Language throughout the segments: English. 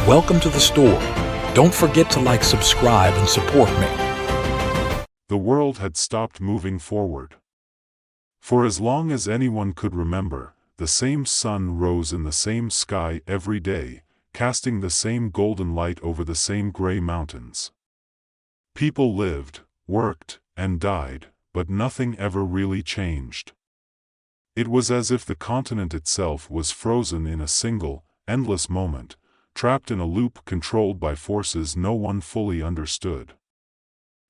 Welcome to the store. Don't forget to like, subscribe, and support me. The world had stopped moving forward. For as long as anyone could remember, the same sun rose in the same sky every day, casting the same golden light over the same gray mountains. People lived, worked, and died, but nothing ever really changed. It was as if the continent itself was frozen in a single, endless moment, trapped in a loop controlled by forces no one fully understood.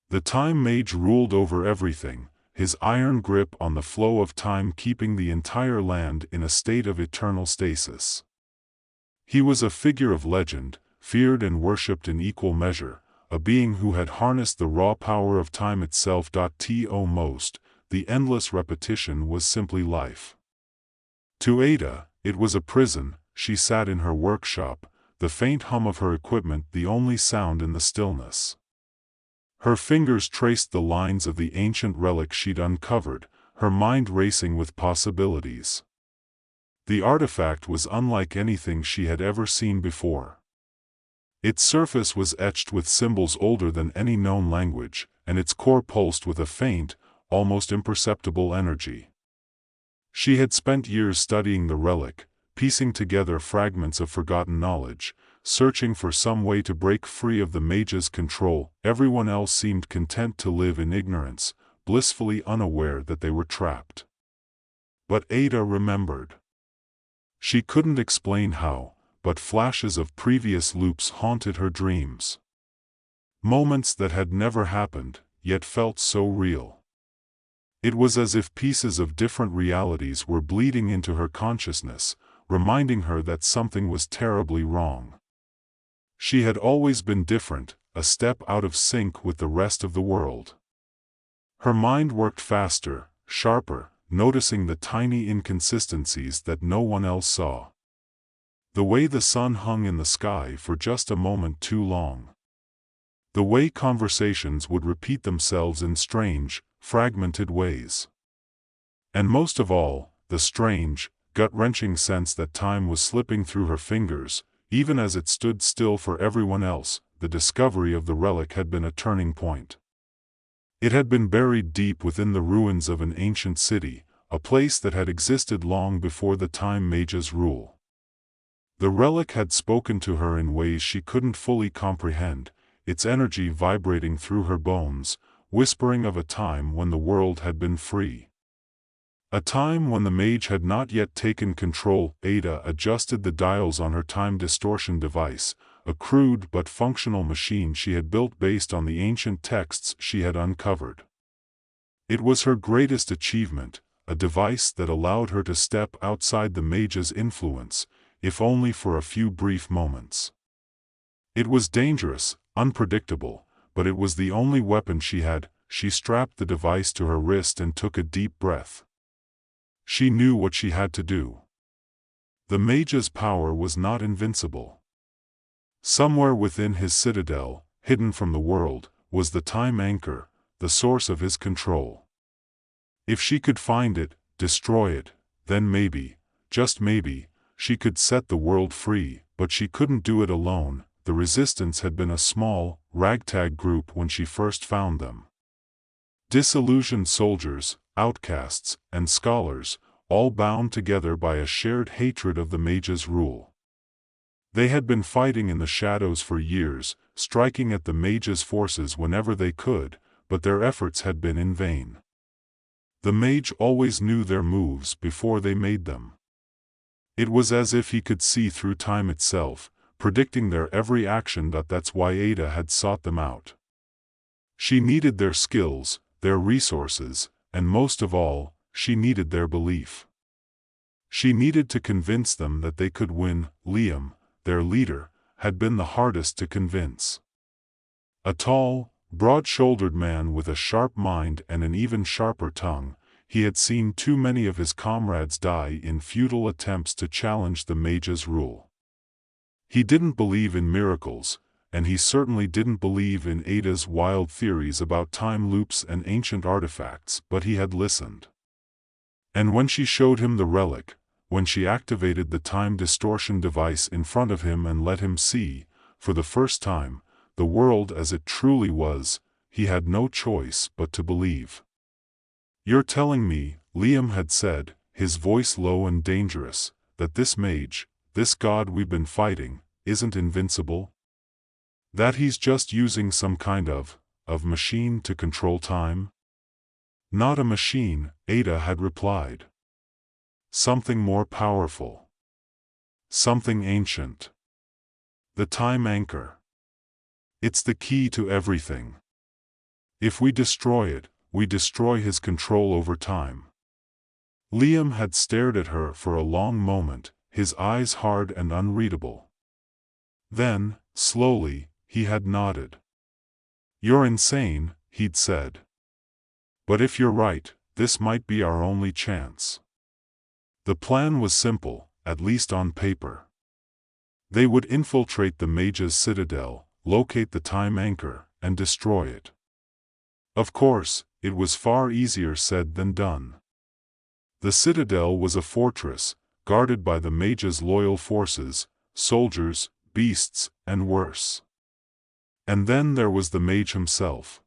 The Time Mage ruled over everything, his iron grip on the flow of time keeping the entire land in a state of eternal stasis. He was a figure of legend, feared and worshipped in equal measure, a being who had harnessed the raw power of time itself. To most, the endless repetition was simply life. To Ada, it was a prison. She sat in her workshop, the faint hum of her equipment the only sound in the stillness. Her fingers traced the lines of the ancient relic she'd uncovered, her mind racing with possibilities. The artifact was unlike anything she had ever seen before. Its surface was etched with symbols older than any known language, and its core pulsed with a faint, almost imperceptible energy. She had spent years studying the relic, piecing together fragments of forgotten knowledge, searching for some way to break free of the mage's control. Everyone else seemed content to live in ignorance, blissfully unaware that they were trapped. But Ada remembered. She couldn't explain how, but flashes of previous loops haunted her dreams. Moments that had never happened, yet felt so real. It was as if pieces of different realities were bleeding into her consciousness, reminding her that something was terribly wrong. She had always been different, a step out of sync with the rest of the world. Her mind worked faster, sharper, noticing the tiny inconsistencies that no one else saw. The way the sun hung in the sky for just a moment too long. The way conversations would repeat themselves in strange, fragmented ways. And most of all, the strange, gut-wrenching sense that time was slipping through her fingers, even as it stood still for everyone else. The discovery of the relic had been a turning point. It had been buried deep within the ruins of an ancient city, a place that had existed long before the Time Mage's rule. The relic had spoken to her in ways she couldn't fully comprehend, its energy vibrating through her bones, whispering of a time when the world had been free. A time when the mage had not yet taken control. Ada adjusted the dials on her time distortion device, a crude but functional machine she had built based on the ancient texts she had uncovered. It was her greatest achievement, a device that allowed her to step outside the mage's influence, if only for a few brief moments. It was dangerous, unpredictable, but it was the only weapon she had. She strapped the device to her wrist and took a deep breath. She knew what she had to do. The mage's power was not invincible. Somewhere within his citadel, hidden from the world, was the time anchor, the source of his control. If she could find it, destroy it, then maybe, just maybe, she could set the world free. But she couldn't do it alone. The resistance had been a small, ragtag group when she first found them. Disillusioned soldiers, outcasts, and scholars, all bound together by a shared hatred of the mage's rule. They had been fighting in the shadows for years, striking at the mage's forces whenever they could, but their efforts had been in vain. The mage always knew their moves before they made them. It was as if he could see through time itself, predicting their every action. That's why Ada had sought them out. She needed their skills, their resources, and most of all, she needed their belief. She needed to convince them that they could win. Liam, their leader, had been the hardest to convince. A tall, broad-shouldered man with a sharp mind and an even sharper tongue, he had seen too many of his comrades die in futile attempts to challenge the mage's rule. He didn't believe in miracles, and he certainly didn't believe in Ada's wild theories about time loops and ancient artifacts, but he had listened. And when she showed him the relic, when she activated the time distortion device in front of him and let him see, for the first time, the world as it truly was, he had no choice but to believe. "You're telling me," Liam had said, his voice low and dangerous, "that this mage, this god we've been fighting, isn't invincible? That he's just using some kind of machine to control time?" "Not a machine," Ada had replied. "Something more powerful. Something ancient. The time anchor. It's the key to everything. If we destroy it, we destroy his control over time." Liam had stared at her for a long moment, his eyes hard and unreadable. Then, slowly, he had nodded. "You're insane," he'd said. "But if you're right, this might be our only chance." The plan was simple, at least on paper. They would infiltrate the mage's citadel, locate the time anchor, and destroy it. Of course, it was far easier said than done. The citadel was a fortress, guarded by the mage's loyal forces, soldiers, beasts, and worse. And then there was the mage himself.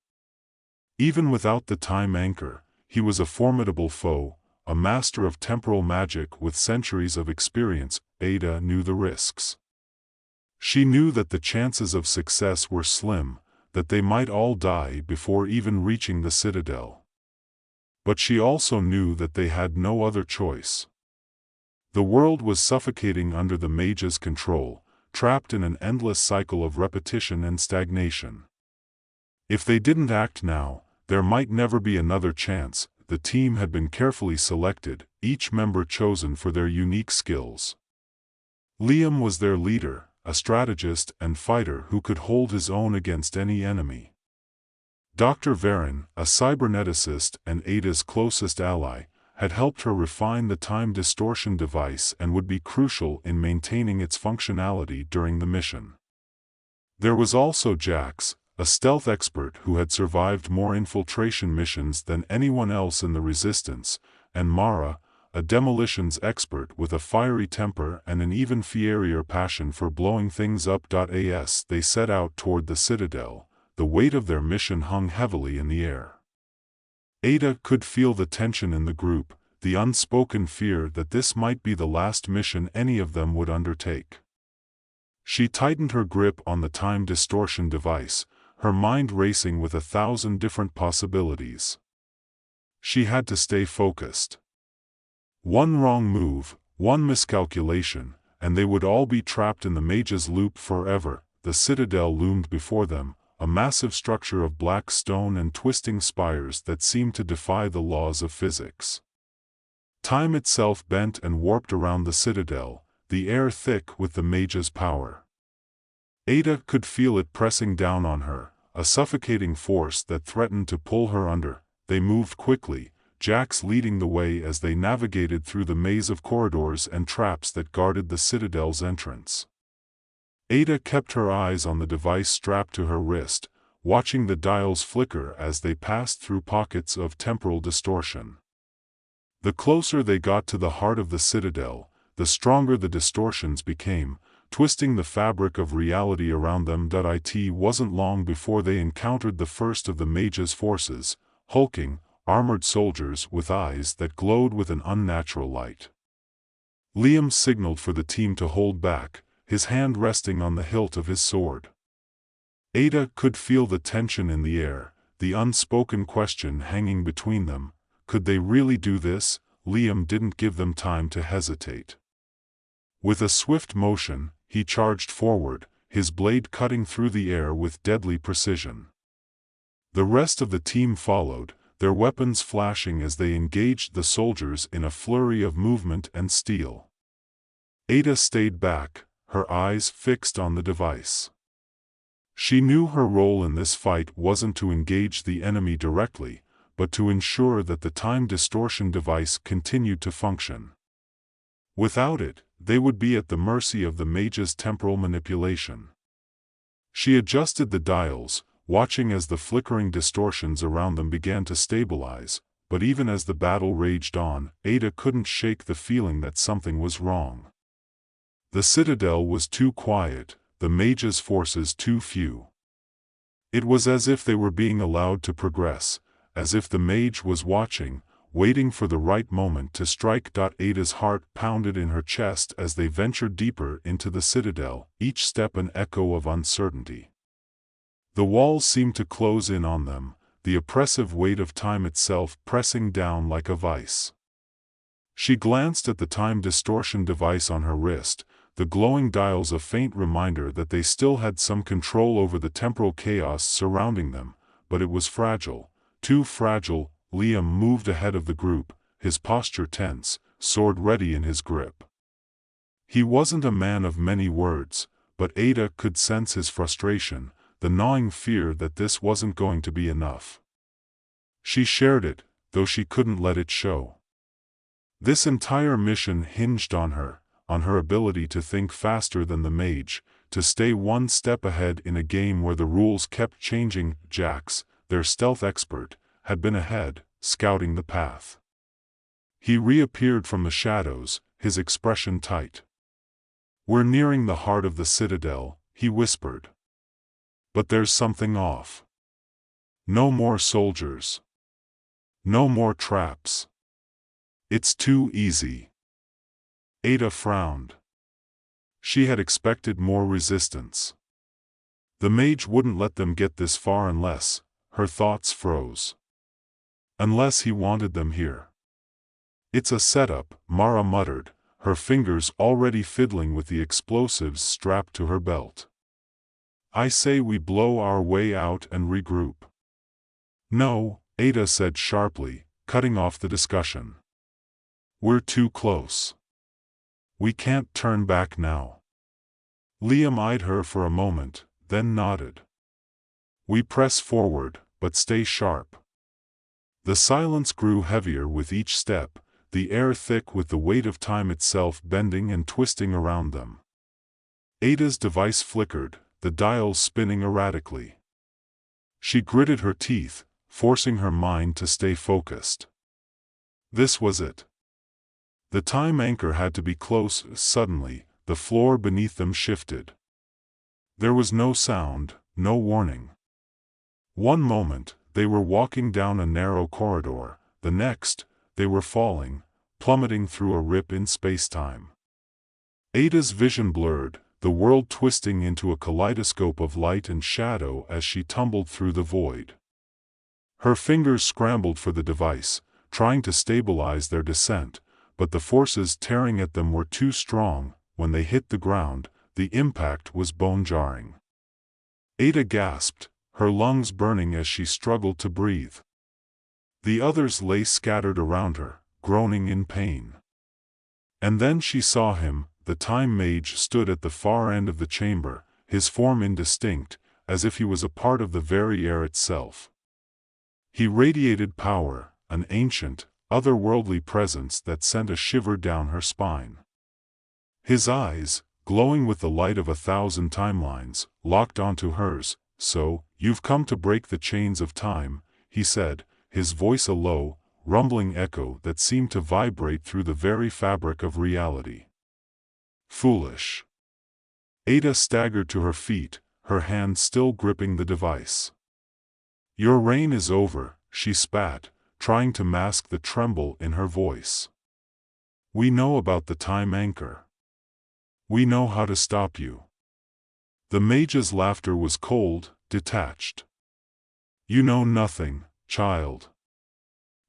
Even without the time anchor, he was a formidable foe, a master of temporal magic with centuries of experience. Ada knew the risks. She knew that the chances of success were slim, that they might all die before even reaching the citadel. But she also knew that they had no other choice. The world was suffocating under the mage's control, trapped in an endless cycle of repetition and stagnation. If they didn't act now, there might never be another chance. The team had been carefully selected, each member chosen for their unique skills. Liam was their leader, a strategist and fighter who could hold his own against any enemy. Dr. Varen, a cyberneticist and Ada's closest ally, had helped her refine the time distortion device and would be crucial in maintaining its functionality during the mission. There was also Jax, a stealth expert who had survived more infiltration missions than anyone else in the Resistance, and Mara, a demolitions expert with a fiery temper and an even fierier passion for blowing things up. As they set out toward the citadel, the weight of their mission hung heavily in the air. Ada could feel the tension in the group, the unspoken fear that this might be the last mission any of them would undertake. She tightened her grip on the time distortion device, her mind racing with 1,000 different possibilities. She had to stay focused. One wrong move, one miscalculation, and they would all be trapped in the mage's loop forever. The citadel loomed before them, a massive structure of black stone and twisting spires that seemed to defy the laws of physics. Time itself bent and warped around the citadel, the air thick with the mage's power. Ada could feel it pressing down on her, a suffocating force that threatened to pull her under. They moved quickly, Jax leading the way as they navigated through the maze of corridors and traps that guarded the citadel's entrance. Ada kept her eyes on the device strapped to her wrist, watching the dials flicker as they passed through pockets of temporal distortion. The closer they got to the heart of the citadel, the stronger the distortions became, twisting the fabric of reality around them. It wasn't long before they encountered the first of the mage's forces, hulking, armored soldiers with eyes that glowed with an unnatural light. Liam signaled for the team to hold back, his hand resting on the hilt of his sword. Ada could feel the tension in the air, the unspoken question hanging between them. Could they really do this? Liam didn't give them time to hesitate. With a swift motion, he charged forward, his blade cutting through the air with deadly precision. The rest of the team followed, their weapons flashing as they engaged the soldiers in a flurry of movement and steel. Ada stayed back, her eyes fixed on the device. She knew her role in this fight wasn't to engage the enemy directly, but to ensure that the time distortion device continued to function. Without it, they would be at the mercy of the mage's temporal manipulation. She adjusted the dials, watching as the flickering distortions around them began to stabilize, but even as the battle raged on, Ada couldn't shake the feeling that something was wrong. The citadel was too quiet, the mage's forces too few. It was as if they were being allowed to progress, as if the mage was watching, waiting for the right moment to strike. Ada's heart pounded in her chest as they ventured deeper into the citadel, each step an echo of uncertainty. The walls seemed to close in on them, the oppressive weight of time itself pressing down like a vice. She glanced at the time distortion device on her wrist, the glowing dials a faint reminder that they still had some control over the temporal chaos surrounding them, but it was fragile, too fragile. Liam moved ahead of the group, his posture tense, sword ready in his grip. He wasn't a man of many words, but Ada could sense his frustration, the gnawing fear that this wasn't going to be enough. She shared it, though she couldn't let it show. This entire mission hinged on her ability to think faster than the mage, to stay one step ahead in a game where the rules kept changing. Jax, their stealth expert, had been ahead, scouting the path. He reappeared from the shadows, his expression tight. "We're nearing the heart of the citadel," he whispered. "But there's something off. No more soldiers. No more traps. It's too easy." Ada frowned. She had expected more resistance. The mage wouldn't let them get this far unless, her thoughts froze. Unless he wanted them here. "It's a setup," Mara muttered, her fingers already fiddling with the explosives strapped to her belt. "I say we blow our way out and regroup." "No," Ada said sharply, cutting off the discussion. "We're too close. We can't turn back now." Liam eyed her for a moment, then nodded. "We press forward, but stay sharp." The silence grew heavier with each step, the air thick with the weight of time itself bending and twisting around them. Ada's device flickered, the dials spinning erratically. She gritted her teeth, forcing her mind to stay focused. This was it. The time anchor had to be close. Suddenly, the floor beneath them shifted. There was no sound, no warning. One moment, they were walking down a narrow corridor, the next, they were falling, plummeting through a rip in space-time. Ada's vision blurred, the world twisting into a kaleidoscope of light and shadow as she tumbled through the void. Her fingers scrambled for the device, trying to stabilize their descent, but the forces tearing at them were too strong. When they hit the ground, the impact was bone-jarring. Ada gasped, her lungs burning as she struggled to breathe. The others lay scattered around her, groaning in pain. And then she saw him. The time mage stood at the far end of the chamber, his form indistinct, as if he was a part of the very air itself. He radiated power, an ancient, otherworldly presence that sent a shiver down her spine. His eyes, glowing with the light of 1,000 timelines, locked onto hers. "So, you've come to break the chains of time," he said, his voice a low, rumbling echo that seemed to vibrate through the very fabric of reality. "Foolish." Ada staggered to her feet, her hand still gripping the device. "Your reign is over," she spat, trying to mask the tremble in her voice. "We know about the time anchor. We know how to stop you." The mage's laughter was cold, detached. "You know nothing, child.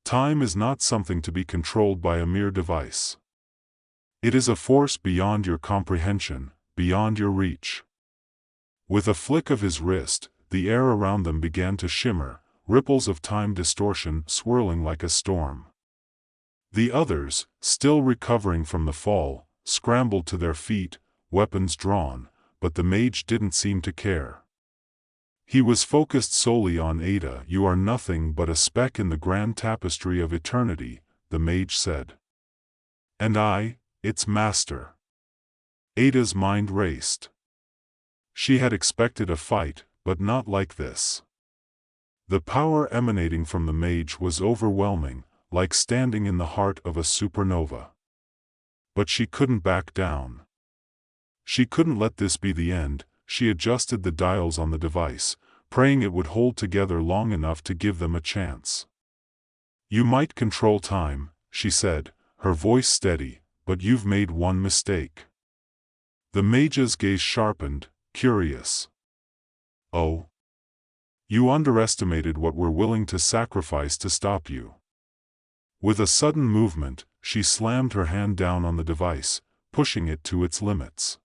Time is not something to be controlled by a mere device. It is a force beyond your comprehension, beyond your reach." With a flick of his wrist, the air around them began to shimmer, ripples of time distortion swirling like a storm. The others, still recovering from the fall, scrambled to their feet, weapons drawn, but the mage didn't seem to care. He was focused solely on Ada. "You are nothing but a speck in the grand tapestry of eternity," the mage said. "And I, its master." Ada's mind raced. She had expected a fight, but not like this. The power emanating from the mage was overwhelming, like standing in the heart of a supernova. But she couldn't back down. She couldn't let this be the end. she adjusted the dials on the device, praying it would hold together long enough to give them a chance. "You might control time," she said, her voice steady, "but you've made one mistake." The mage's gaze sharpened, curious. "Oh? You underestimated what we're willing to sacrifice to stop you." With a sudden movement, she slammed her hand down on the device, pushing it to its limits.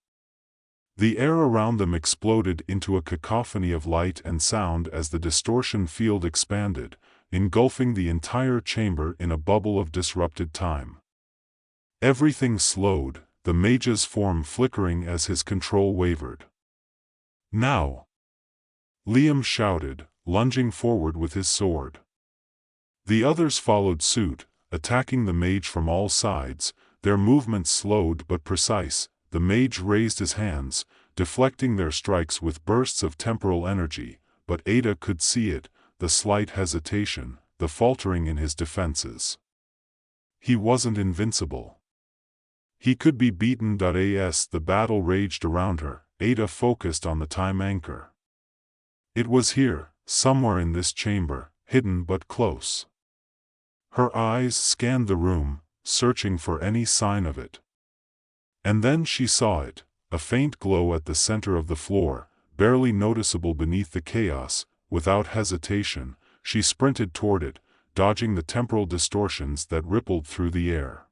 The air around them exploded into a cacophony of light and sound as the distortion field expanded, engulfing the entire chamber in a bubble of disrupted time. Everything slowed, the mage's form flickering as his control wavered. "Now!" Liam shouted, lunging forward with his sword. The others followed suit, attacking the mage from all sides, their movements slowed but precise. The mage raised his hands, deflecting their strikes with bursts of temporal energy, but Ada could see it, the slight hesitation, the faltering in his defenses. He wasn't invincible. He could be beaten. As the battle raged around her, Ada focused on the time anchor. It was here, somewhere in this chamber, hidden but close. Her eyes scanned the room, searching for any sign of it. And then she saw it, a faint glow at the center of the floor, barely noticeable beneath the chaos. Without hesitation, she sprinted toward it, dodging the temporal distortions that rippled through the air.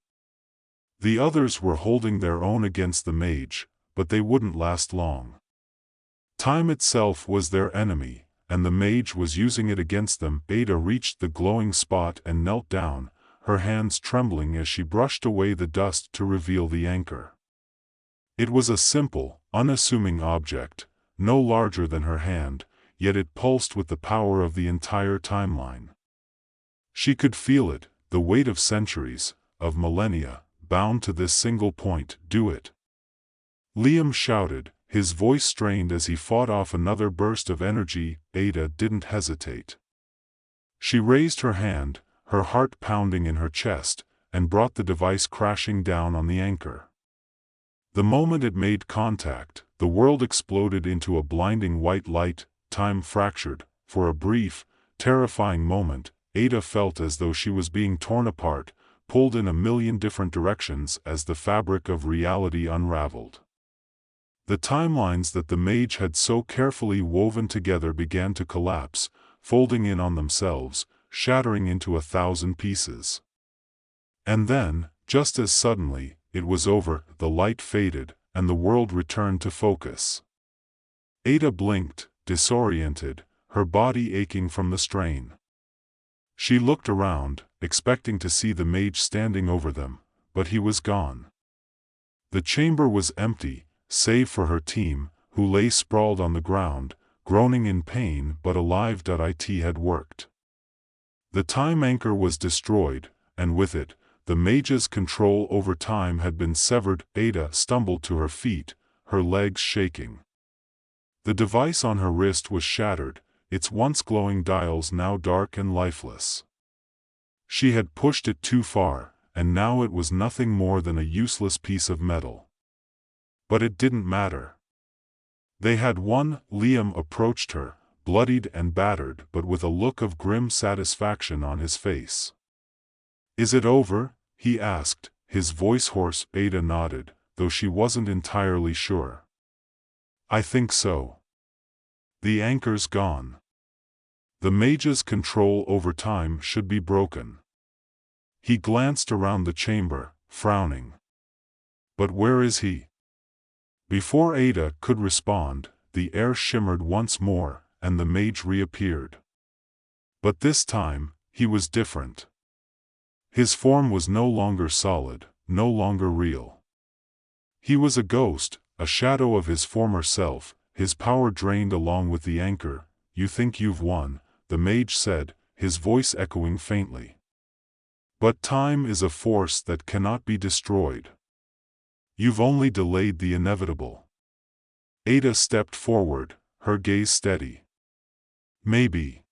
The others were holding their own against the mage, but they wouldn't last long. Time itself was their enemy, and the mage was using it against them. Ada reached the glowing spot and knelt down, her hands trembling as she brushed away the dust to reveal the anchor. It was a simple, unassuming object, no larger than her hand, yet it pulsed with the power of the entire timeline. She could feel it, the weight of centuries, of millennia, bound to this single point. "Do it!" Liam shouted, his voice strained as he fought off another burst of energy. Ada didn't hesitate. She raised her hand, her heart pounding in her chest, and brought the device crashing down on the anchor. The moment it made contact, the world exploded into a blinding white light. Time fractured. For a brief, terrifying moment, Ada felt as though she was being torn apart, pulled in a million different directions as the fabric of reality unraveled. The timelines that the mage had so carefully woven together began to collapse, folding in on themselves, shattering into 1,000 pieces. And then, just as suddenly, it was over. The light faded, and the world returned to focus. Ada blinked, disoriented, her body aching from the strain. She looked around, expecting to see the mage standing over them, but he was gone. The chamber was empty, save for her team, who lay sprawled on the ground, groaning in pain but alive. It had worked. The time anchor was destroyed, and with it, the mage's control over time had been severed. Ada stumbled to her feet, her legs shaking. The device on her wrist was shattered, its once glowing dials now dark and lifeless. She had pushed it too far, and now it was nothing more than a useless piece of metal. But it didn't matter. They had won. Liam approached her, bloodied and battered but with a look of grim satisfaction on his face. "Is it over?" he asked, his voice hoarse. Ada nodded, though she wasn't entirely sure. "I think so. The anchor's gone. The mage's control over time should be broken." He glanced around the chamber, frowning. "But where is he?" Before Ada could respond, the air shimmered once more, and the mage reappeared. But this time, he was different. His form was no longer solid, no longer real. He was a ghost, a shadow of his former self, his power drained along with the anchor. "You think you've won," the mage said, his voice echoing faintly. "But time is a force that cannot be destroyed. You've only delayed the inevitable." Ada stepped forward, her gaze steady. "Maybe.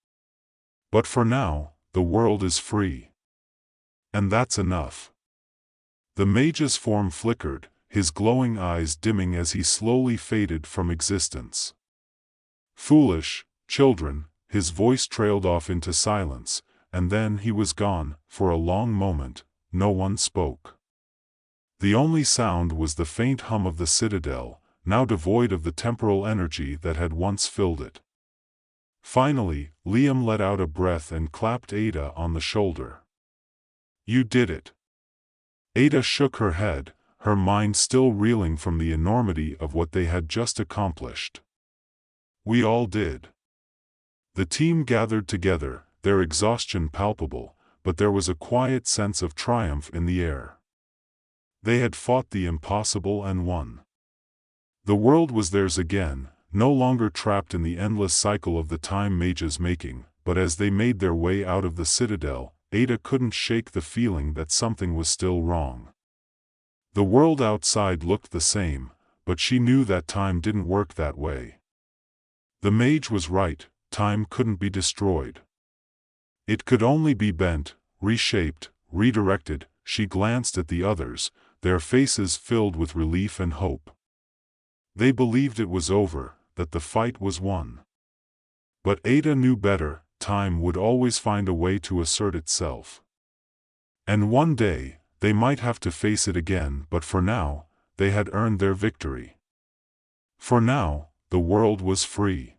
But for now, the world is free. And that's enough." The mage's form flickered, his glowing eyes dimming as he slowly faded from existence. "Foolish children," his voice trailed off into silence, and then he was gone. For a long moment, no one spoke. The only sound was the faint hum of the citadel, now devoid of the temporal energy that had once filled it. Finally, Liam let out a breath and clapped Ada on the shoulder. "You did it." Ada shook her head, her mind still reeling from the enormity of what they had just accomplished. "We all did." The team gathered together, their exhaustion palpable, but there was a quiet sense of triumph in the air. They had fought the impossible and won. The world was theirs again, no longer trapped in the endless cycle of the time mage's making, but as they made their way out of the citadel, Ada couldn't shake the feeling that something was still wrong. The world outside looked the same, but she knew that time didn't work that way. The mage was right, time couldn't be destroyed. It could only be bent, reshaped, redirected. She glanced at the others, their faces filled with relief and hope. They believed it was over, that the fight was won. But Ada knew better, time would always find a way to assert itself. And one day, they might have to face it again, but for now, they had earned their victory. For now, the world was free.